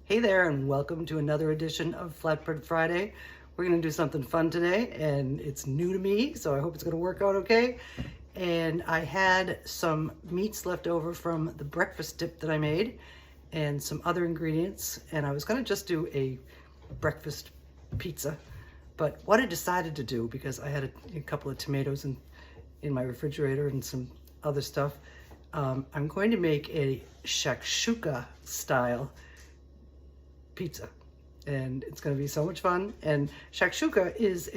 Hey there, and welcome to another edition of Flatbread Friday. We're gonna do something fun today, and it's new to me, so I hope it's gonna work out okay. And I had some meats left over from the breakfast dip that I made and some other ingredients, and I was gonna just do a breakfast pizza. But what I decided to do, because I had a couple of tomatoes in my refrigerator and some other stuff, I'm going to make a Shakshouka style pizza, and it's going to be so much fun. And Shakshouka is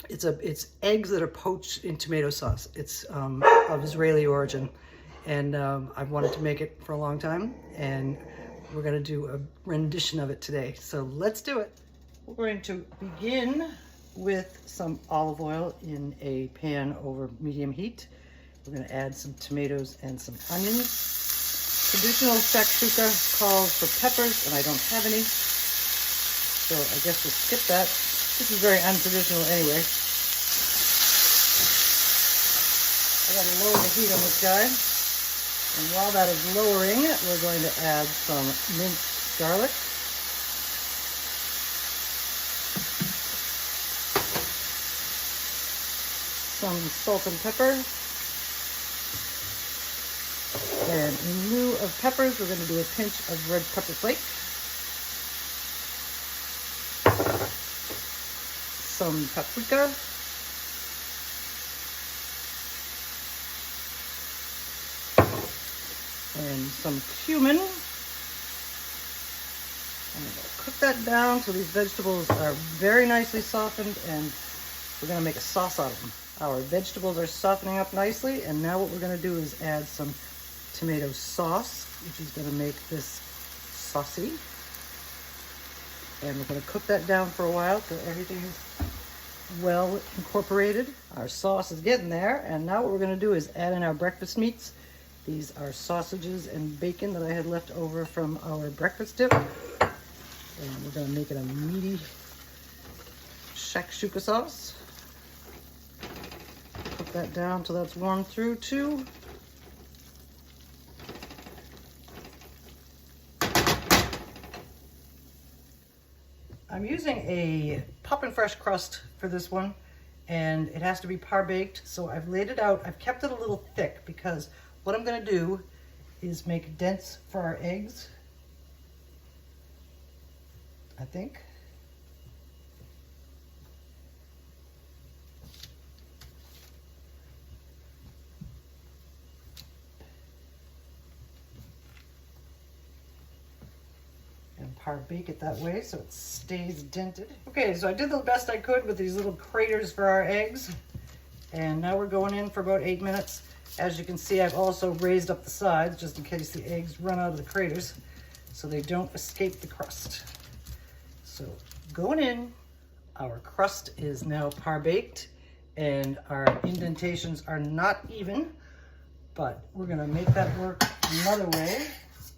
it's eggs that are poached in tomato sauce. It's of Israeli origin, and I've wanted to make it for a long time, and we're going to do a rendition of it today. So let's do it. We're going to begin with some olive oil in a pan over medium heat. We're going to add some tomatoes and some onions. Traditional Shakshouka calls for peppers, and I don't have any, so I guess we'll skip that. This is very untraditional anyway. I gotta lower the heat on this guy, and while that is lowering, we're going to add some minced garlic, some salt and pepper. And in lieu of peppers, we're going to do a pinch of red pepper flake, some paprika, and some cumin. And we'll cook that down till these vegetables are very nicely softened, and we're going to make a sauce out of them. Our vegetables are softening up nicely, and now what we're going to do is add some tomato sauce, which is going to make this saucy. And we're going to cook that down for a while till everything is well incorporated. Our sauce is getting there, and now what we're going to do is add in our breakfast meats. These are sausages and bacon that I had left over from our breakfast dip. And we're going to make it a meaty Shakshouka sauce. Cook that down till that's warmed through too. I'm using a Poppin' Fresh crust for this one, and it has to be par-baked, so I've laid it out. I've kept it a little thick because what I'm going to do is make dents for our eggs, I think. Bake it that way so it stays dented. Okay, so I did the best I could with these little craters for our eggs, and now we're going in for about 8 minutes. As you can see, I've also raised up the sides just in case the eggs run out of the craters so they don't escape the crust. So going in, our crust is now par-baked, and our indentations are not even, but we're gonna make that work another way.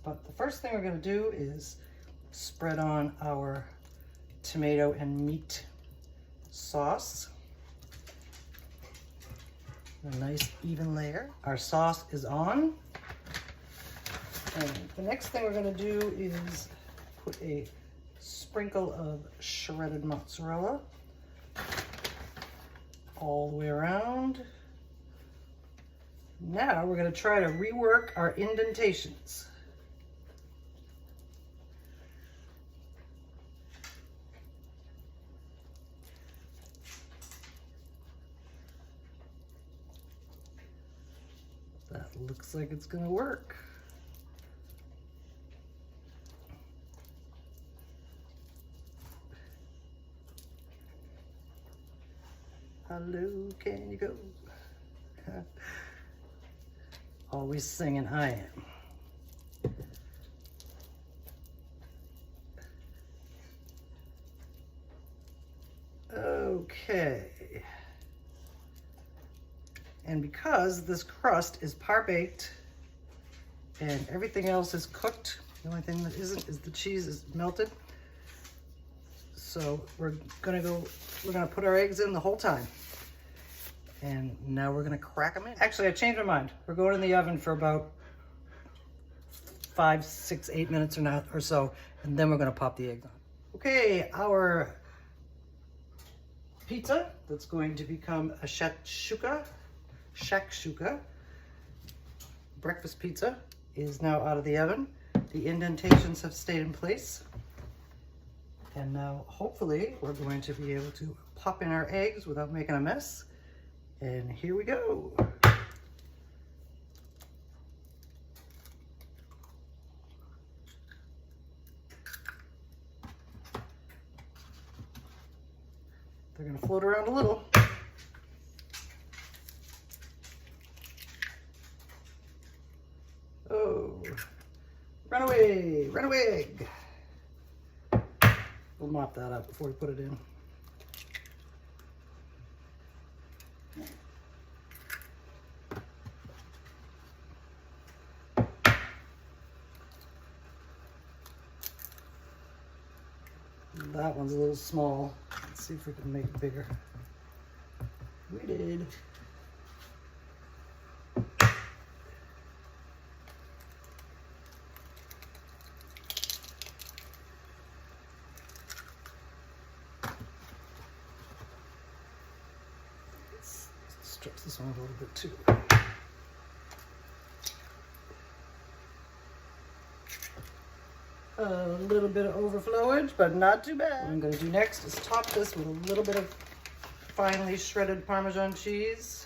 But the first thing we're gonna do is spread on our tomato and meat sauce. A nice even layer. Our sauce is on. And the next thing we're going to do is put a sprinkle of shredded mozzarella all the way around. Now we're going to try to rework our indentations. That looks like it's gonna work. Hello, can you go? Always singing I am. Okay. And because this crust is par-baked and everything else is cooked, the only thing that isn't is the cheese is melted. So we're gonna put our eggs in the whole time. And now we're gonna crack them in. Actually, I changed my mind. We're going in the oven for about 5, 6, 8 minutes or so, and then we're gonna pop the eggs on. Okay, our pizza that's going to become a Shakshouka breakfast pizza is now out of the oven. The indentations have stayed in place. And now hopefully we're going to be able to pop in our eggs without making a mess. And here we go. They're gonna float around a little. Oh, run away, egg. We'll mop that up before we put it in. That one's a little small. Let's see if we can make it bigger. We did. Let's stretch this one a little bit too. A little bit of overflowage, but not too bad. What I'm going to do next is top this with a little bit of finely shredded Parmesan cheese.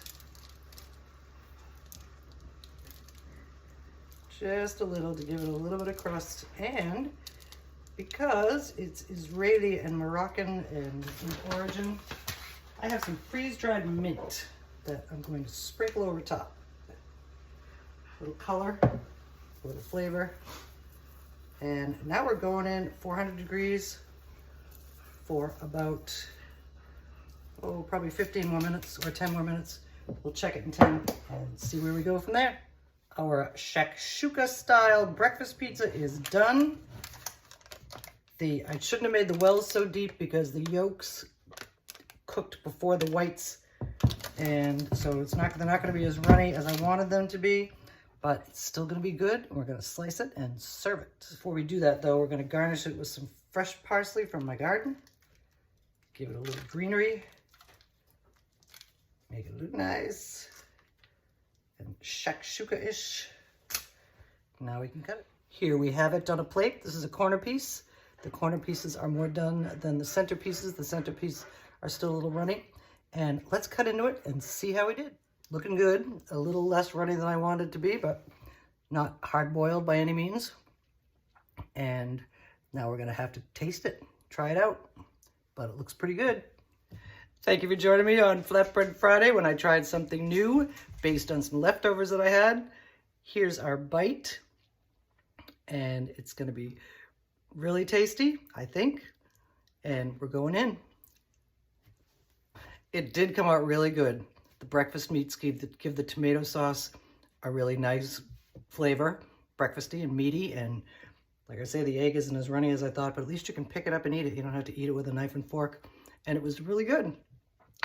Just a little to give it a little bit of crust. And because it's Israeli and Moroccan and in origin, I have some freeze-dried mint that I'm going to sprinkle over top. A little color, a little flavor. And now we're going in 400 degrees for about, probably 15 more minutes or 10 more minutes. We'll check it in 10 and see where we go from there. Our Shakshouka style breakfast pizza is done. I shouldn't have made the wells so deep because the yolks cooked before the whites. And so they're not gonna be as runny as I wanted them to be. But it's still gonna be good. We're gonna slice it and serve it. Before we do that though, we're gonna garnish it with some fresh parsley from my garden. Give it a little greenery. Make it look nice. And shakshuka-ish. Now we can cut it. Here we have it on a plate. This is a corner piece. The corner pieces are more done than the center pieces. The center pieces are still a little runny. And let's cut into it and see how we did. Looking good, a little less runny than I wanted it to be, but not hard-boiled by any means. And now we're gonna have to taste it, try it out, but it looks pretty good. Thank you for joining me on Flatbread Friday when I tried something new based on some leftovers that I had. Here's our bite, and it's gonna be really tasty, I think, and we're going in. It did come out really good. The breakfast meats give the tomato sauce a really nice flavor, breakfasty and meaty, and like I say, the egg isn't as runny as I thought, but at least you can pick it up and eat it. You don't have to eat it with a knife and fork, and it was really good.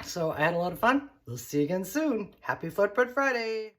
So I had a lot of fun. We'll see you again soon. Happy Flatbread Friday!